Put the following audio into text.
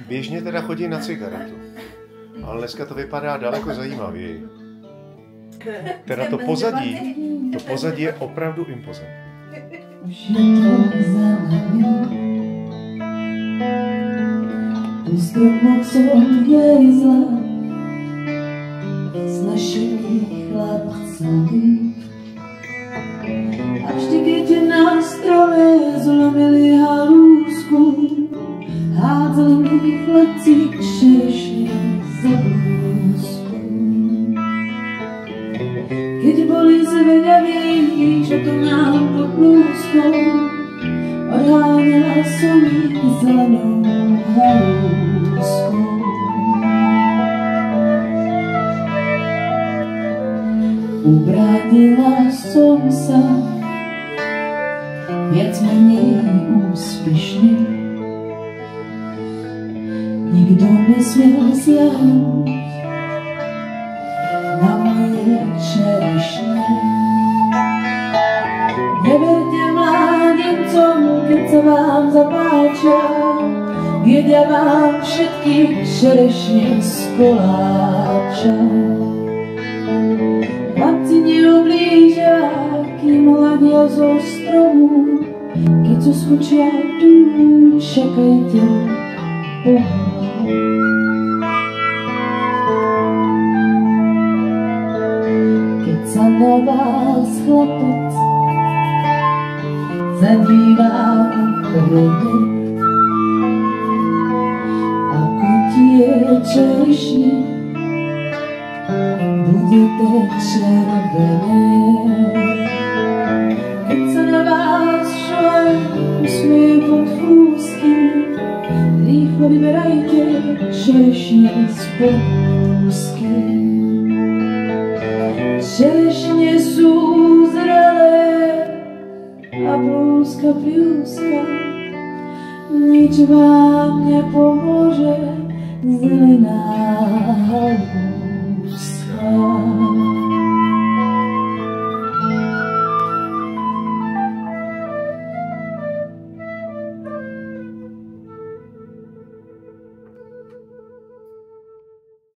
Běžně teda chodí na cigaretu, ale dneska to vypadá daleko zajímavěji. Teda to pozadí je opravdu impozantní. Už je to za nami, tu stromu, co odvězla s našimi chlapcami. A vždy, keď na strome zlomili halúsku, hádzali mi chlapci čerešne za blúzku. Keď boli zvedaví, čo to mám pod blúzkou, odháňala som ich zelenou halúskou. Ubránila som sa viac menej úspešne. Nikto nesmiel siahnuť na moje čerešne. Neverte mládencom, keď sa vám zapáčia, jedia vám všetky čerešne z koláča. Chlapci neoblížia, kým hľadia zo stromu, keď zo skočia tu, čakajte Boha. Keď sa na vás chlapec zadívá uprene, ako tie čerešne budete červené. Keď sa na vás šoje usmieje pod fúsky, rýchlo vyberajte čerešne z blúzky. Čerešne sú zrelé a blúzka priúzka, nič vám nepomôže.